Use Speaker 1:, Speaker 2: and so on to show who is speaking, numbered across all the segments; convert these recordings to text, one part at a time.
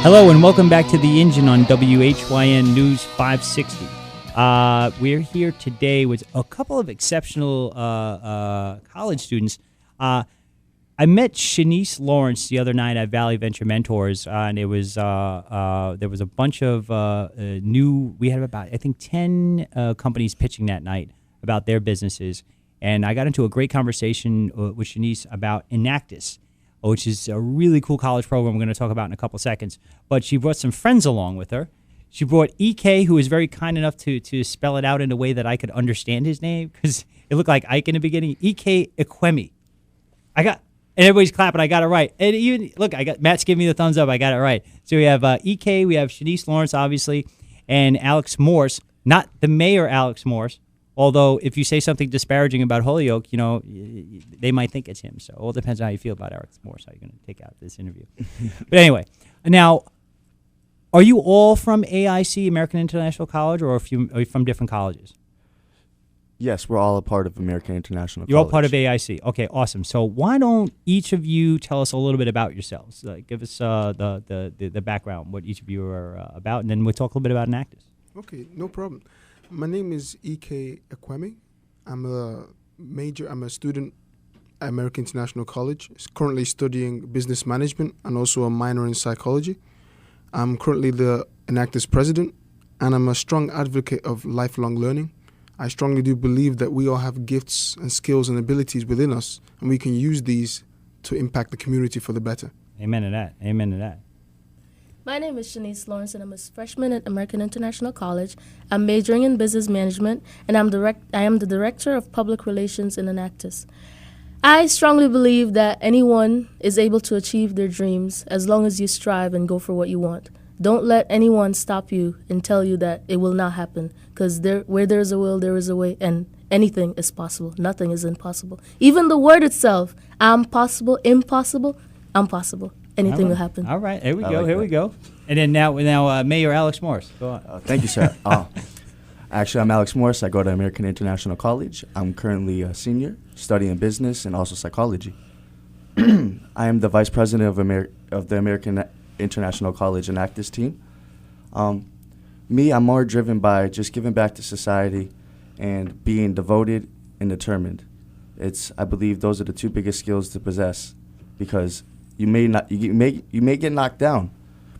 Speaker 1: Hello and welcome back to The Engine on WHYN News 560. We're here today with a couple of exceptional college students. I met Shanice Lawrence the other night at Valley Venture Mentors, and it was there was a bunch of we had about, I think, 10 companies pitching that night about their businesses. And I got into a great conversation with Shanice about Enactus, which is a really cool college program we're going to talk about in a couple seconds. But she brought some friends along with her. She brought EK, who was very kind enough to spell it out in a way that I could understand his name, because it looked like Ike in the beginning. EK Ekwemi. And everybody's clapping. I got it right. And even look, Matt's giving me the thumbs up. I got it right. So we have EK, we have Shanice Lawrence, obviously, and Alex Morse. Not the mayor, Alex Morse. Although, if you say something disparaging about Holyoke, they might think it's him. So it all depends on how you feel about Alex Morse, how you're going to take out this interview. But anyway, now, are you all from AIC, American International College, or are you from different colleges?
Speaker 2: Yes, we're all a part of American International College.
Speaker 1: You're all part of AIC. Okay, awesome. So why don't each of you tell us a little bit about yourselves? Give us the background, what each of you are about, and then we'll talk a little bit about Enactus.
Speaker 3: Okay, no problem. My name is EK Ekwemi. I'm a student at American International College, currently studying business management and also a minor in psychology. I'm currently the Enactus president, and I'm a strong advocate of lifelong learning. I strongly do believe that we all have gifts and skills and abilities within us, and we can use these to impact the community for the better.
Speaker 1: Amen to that. Amen to that.
Speaker 4: My name is Shanice Lawrence, and I'm a freshman at American International College. I'm majoring in business management, and I am the director of public relations in Enactus. I strongly believe that anyone is able to achieve their dreams as long as you strive and go for what you want. Don't let anyone stop you and tell you that it will not happen, because where there is a will, there is a way, and anything is possible. Nothing is impossible. Even the word itself, I'm possible, impossible, I'm possible. Anything will happen.
Speaker 1: All right, here we go. And then now Mayor Alex Morse. Go on.
Speaker 2: Thank you, sir. Actually, I'm Alex Morse. I go to American International College. I'm currently a senior, studying business and also psychology. I am the vice president of the American International College Enactus team. I'm more driven by just giving back to society and being devoted and determined. I believe those are the two biggest skills to possess, because you may get knocked down,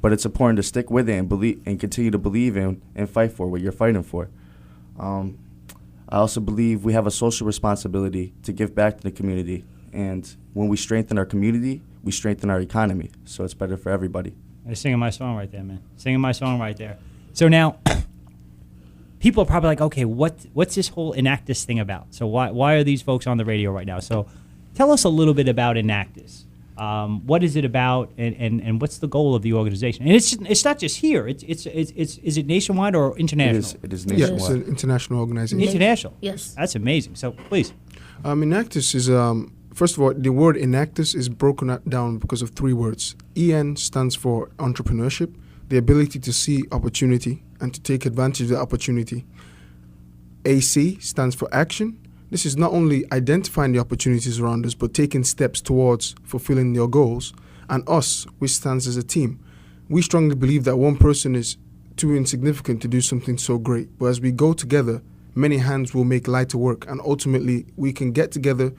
Speaker 2: but it's important to stick with it and believe and continue to believe in and fight for what you're fighting for. I also believe we have a social responsibility to give back to the community, and when we strengthen our community, we strengthen our economy, so it's better for everybody.
Speaker 1: I'm singing my song right there, man. Singing my song right there. So now, people are probably like, okay, what's this whole Enactus thing about? So why are these folks on the radio right now? So tell us a little bit about Enactus. What is it about, and what's the goal of the organization? And it's not just here. Is it nationwide or international?
Speaker 2: It is nationwide.
Speaker 3: Yeah, it's an international organization.
Speaker 1: International.
Speaker 4: Yes.
Speaker 1: That's amazing. So please.
Speaker 3: Enactus is, first of all, the word Enactus is broken down because of three words. EN stands for entrepreneurship, the ability to see opportunity and to take advantage of the opportunity. AC stands for action. This is not only identifying the opportunities around us, but taking steps towards fulfilling your goals. And us, which stands as a team. We strongly believe that one person is too insignificant to do something so great. But as we go together, many hands will make lighter work. And ultimately, we can get together,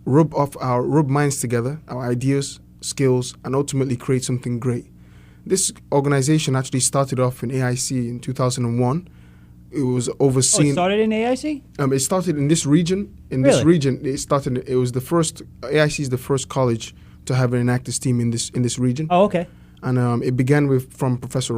Speaker 3: rub minds together, our ideas, skills, and ultimately create something great. This organization actually started off in AIC in 2001. It was overseen.
Speaker 1: Oh, it started in AIC?
Speaker 3: It started in this region. This region, it was the first. AIC is the first college to have an Enactus team in this region.
Speaker 1: Oh, okay.
Speaker 3: And it began from Professor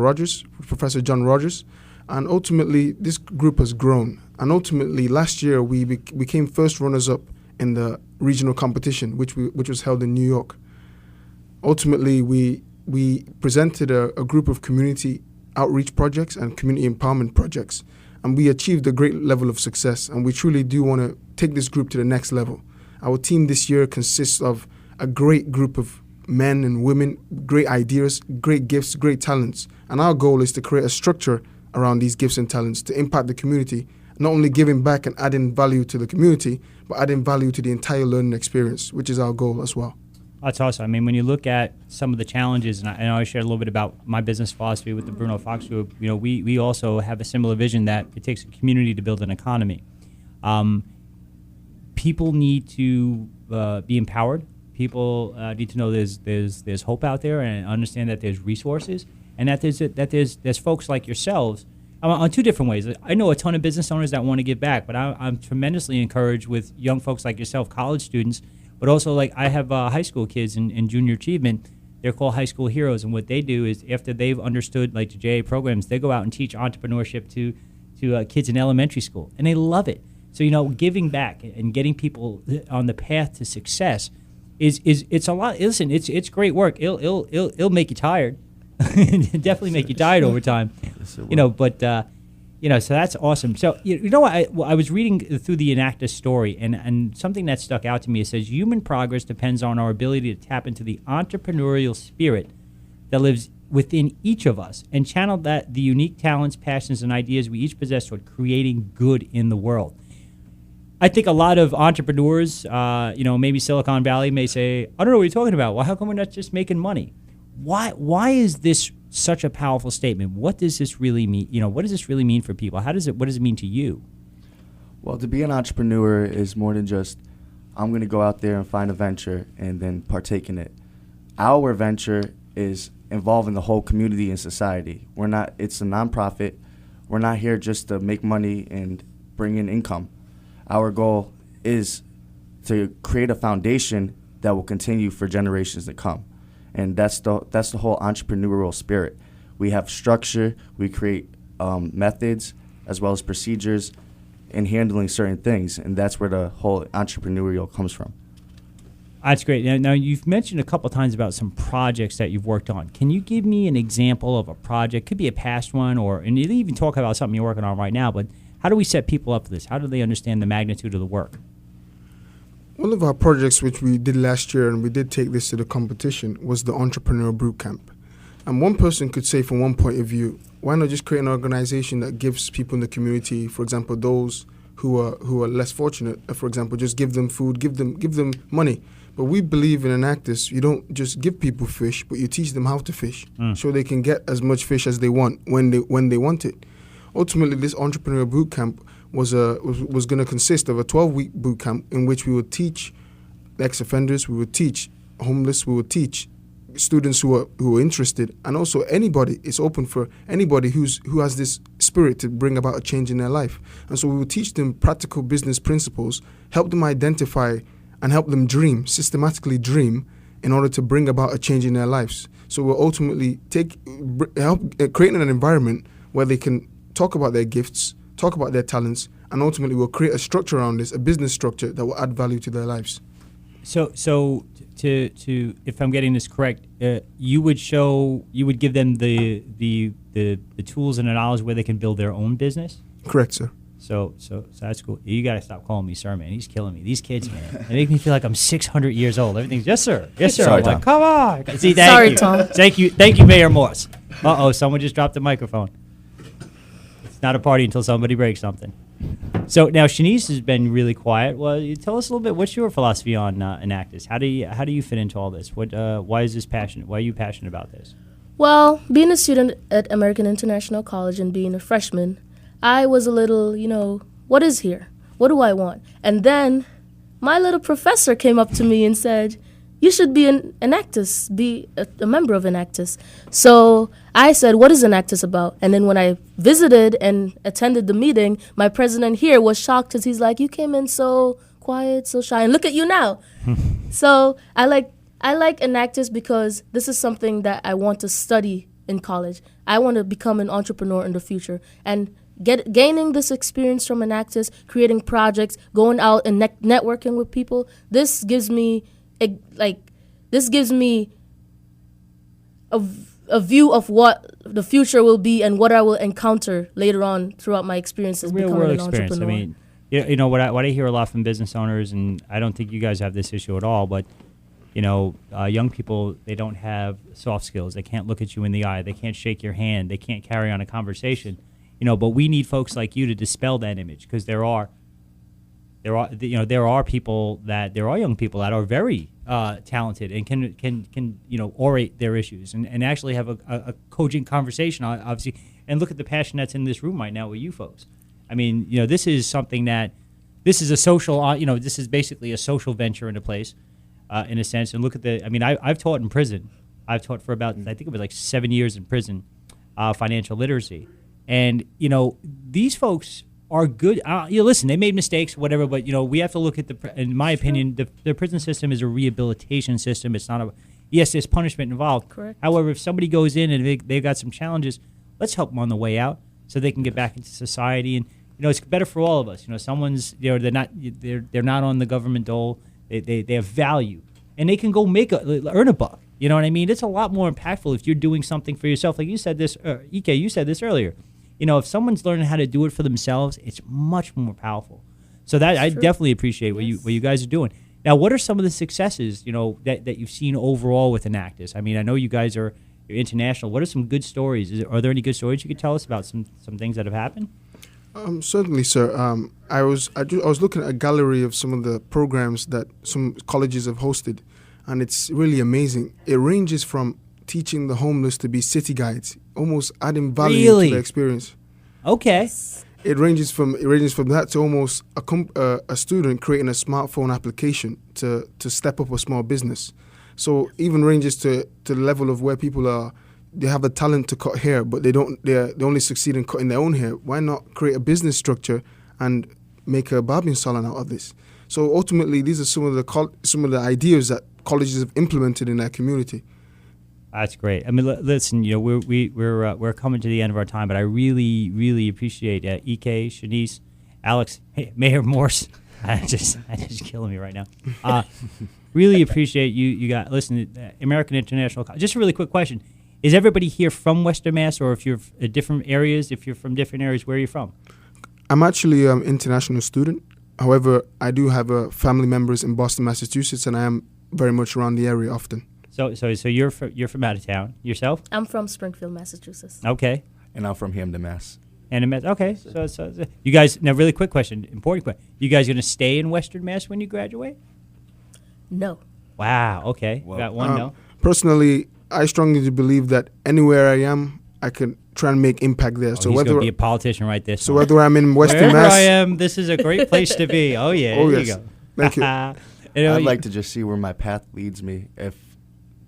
Speaker 3: John Rogers, and ultimately this group has grown. And ultimately, last year we became first runners-up in the regional competition, which was held in New York. Ultimately, we presented a group of community outreach projects and community empowerment projects. And we achieved a great level of success, and we truly do want to take this group to the next level. Our team this year consists of a great group of men and women, great ideas, great gifts, great talents. And our goal is to create a structure around these gifts and talents to impact the community, not only giving back and adding value to the community, but adding value to the entire learning experience, which is our goal as well.
Speaker 1: That's awesome. I mean, when you look at some of the challenges, and I know I shared a little bit about my business philosophy with the Bruno Fox Group, we also have a similar vision that it takes a community to build an economy. People need to be empowered. People need to know there's hope out there and understand that there's resources and that there's folks like yourselves on two different ways. I know a ton of business owners that want to give back, but I'm tremendously encouraged with young folks like yourself, college students. But also, like, I have high school kids in junior achievement. They're called high school heroes, and what they do is after they've understood, like, the JA programs, they go out and teach entrepreneurship to kids in elementary school, and they love it. So, giving back and getting people on the path to success it's a lot. Listen, it's great work. It'll make you tired. It'll definitely make you tired over time. Yes, so that's awesome. So, I was reading through the Enactus story, and something that stuck out to me. It says, human progress depends on our ability to tap into the entrepreneurial spirit that lives within each of us and channel the unique talents, passions, and ideas we each possess toward creating good in the world. I think a lot of entrepreneurs, maybe Silicon Valley may say, I don't know what you're talking about. Well, how come we're not just making money? Why is this such a powerful statement? What does this really mean? What does this really mean for people? What does it mean to you?
Speaker 2: Well, to be an entrepreneur is more than just, I'm going to go out there and find a venture and then partake in it. Our venture is involving the whole community and society. It's a nonprofit. We're not here just to make money and bring in income. Our goal is to create a foundation that will continue for generations to come. And that's the whole entrepreneurial spirit. We have structure, we create methods as well as procedures in handling certain things, and that's where the whole entrepreneurial comes from.
Speaker 1: That's great. Now you've mentioned a couple times about some projects that you've worked on. Can you give me an example of a project? Could be a past one, and you even talk about something you're working on right now, but how do we set people up for this? How do they understand the magnitude of the work?
Speaker 3: One of our projects which we did last year, and we did take this to the competition, was the Entrepreneur Boot Camp. And one person could say from one point of view, why not just create an organization that gives people in the community, for example, those who are less fortunate, for example, just give them food, give them money. But we believe in Enactus, you don't just give people fish, but you teach them how to fish, so they can get as much fish as they want when they want it. Ultimately, this Entrepreneur Boot Camp was going to consist of a 12-week boot camp in which we would teach ex-offenders, we would teach homeless, we would teach students who are interested, and also anybody. It's open for anybody who has this spirit to bring about a change in their life. And so we would teach them practical business principles, help them identify and help them systematically dream in order to bring about a change in their lives. So we'll ultimately help creating an environment where they can talk about their gifts, talk about their talents, and ultimately we'll create a structure around this, a business structure that will add value to their lives.
Speaker 1: So to if I'm getting this correct, you would give them the tools and the knowledge where they can build their own business?
Speaker 3: Correct, sir.
Speaker 1: So that's cool. You got to stop calling me sir, man. He's killing me. These kids, man, they make me feel like I'm 600 years old. Everything's yes, sir. Yes, sir.
Speaker 2: Sorry,
Speaker 1: I'm like, come on. See,
Speaker 4: Sorry, Tom.
Speaker 1: Thank you, Mayor Morse. Someone just dropped the microphone. It's not a party until somebody breaks something. So now Shanice has been really quiet. Well, you tell us a little bit. What's your philosophy on Enactus? How do you fit into all this? Why is this passionate? Why are you passionate about this?
Speaker 4: Well, being a student at American International College and being a freshman, I was a little, what is here? What do I want? And then my little professor came up to me and said, you should be an Enactus, be a member of Enactus. So I said, what is Enactus about? And then when I visited and attended the meeting, my president here was shocked because he's like, you came in so quiet, so shy, and look at you now. So I like Enactus because this is something that I want to study in college. I want to become an entrepreneur in the future. And gaining this experience from Enactus, creating projects, going out and networking with people, this gives me a view of what the future will be and what I will encounter later on throughout my experiences
Speaker 1: real
Speaker 4: becoming
Speaker 1: world
Speaker 4: an
Speaker 1: experience.
Speaker 4: entrepreneur.
Speaker 1: I mean, what I hear a lot from business owners, and I don't think you guys have this issue at all, but young people, they don't have soft skills. They can't look at you in the eye. They can't shake your hand. They can't carry on a conversation. But we need folks like you to dispel that image, because there are there are young people that are very talented and can orate their issues and actually have a cogent conversation, obviously, and look at the passion that's in this room right now with you folks. I mean, this is something this is a social, this is basically a social venture into place, in a sense. And look at I've taught in prison. I've taught for about, I think it was like 7 years in prison, financial literacy. And, these folks are good. Listen, they made mistakes, whatever, but, we have to look at in my opinion, the prison system is a rehabilitation system. It's not yes, there's punishment involved.
Speaker 4: Correct.
Speaker 1: However, if somebody goes in and they've got some challenges, let's help them on the way out so they can get back into society. And, it's better for all of us. Someone's, they're not on the government dole. They have value. And they can go earn a buck. You know what I mean? It's a lot more impactful if you're doing something for yourself. Like you said this, EK, you said this earlier. If someone's learning how to do it for themselves, it's much more powerful. So I definitely appreciate what you guys are doing. Now, what are some of the successes, that you've seen overall with Enactus? I mean, I know you guys are international. What are some good stories? Are there any good stories you could tell us about some things that have happened?
Speaker 3: Certainly, sir. I was looking at a gallery of some of the programs that some colleges have hosted, and it's really amazing. It ranges from teaching the homeless to be city guides, almost adding value to the experience.
Speaker 1: Okay.
Speaker 3: It ranges from that to almost a student creating a smartphone application to step up a small business. So even ranges to the level of where people they have the talent to cut hair, but they only succeed in cutting their own hair. Why not create a business structure and make a barbing salon out of this? So ultimately, these are some of the ideas that colleges have implemented in their community.
Speaker 1: That's great. I mean, listen, we're coming to the end of our time, but I really, really appreciate EK, Shanice, Alex, Mayor Morse. I just killing me right now. Really appreciate you got listen. American International College. Just a really quick question: is everybody here from Western Mass, or if you're different areas? If you're from different areas, where are you from?
Speaker 3: I'm actually an international student. However, I do have family members in Boston, Massachusetts, and I am very much around the area often.
Speaker 1: So you're from out of town. Yourself?
Speaker 4: I'm from Springfield, Massachusetts.
Speaker 1: Okay.
Speaker 2: And I'm from Hamden, Mass.
Speaker 1: Okay. So you guys, now really quick question, important question. You guys going to stay in Western Mass when you graduate?
Speaker 4: No.
Speaker 1: Wow. Okay.
Speaker 2: Well,
Speaker 1: Got one no.
Speaker 3: Personally, I strongly believe that anywhere I am, I can try and make impact there.
Speaker 1: So he's going to be a politician right there.
Speaker 3: So whether I'm in Western
Speaker 1: Wherever
Speaker 3: Mass,
Speaker 1: I am, this is a great place to be. Oh yeah.
Speaker 3: Oh
Speaker 1: there
Speaker 3: yes.
Speaker 1: you go.
Speaker 3: Thank you.
Speaker 2: I'd like to just see where my path leads me. If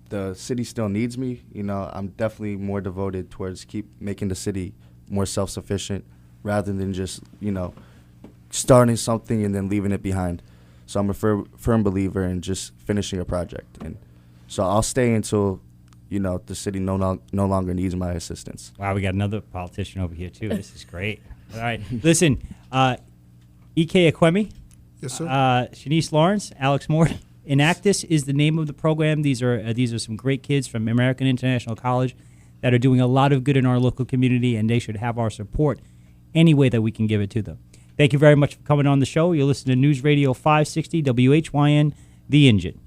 Speaker 2: the city still needs me, I'm definitely more devoted towards keep making the city more self-sufficient rather than just, starting something and then leaving it behind. So I'm a firm believer in just finishing a project. And so I'll stay until, the city no longer needs my assistance.
Speaker 1: Wow, we got another politician over here, too. This is great. All right. Listen, EK Akwemi.
Speaker 3: Yes, sir.
Speaker 1: Shanice Lawrence, Alex Moore. Enactus is the name of the program. These are some great kids from American International College that are doing a lot of good in our local community, and they should have our support any way that we can give it to them. Thank you very much for coming on the show. You're listening to News Radio 560 WHYN, The Engine.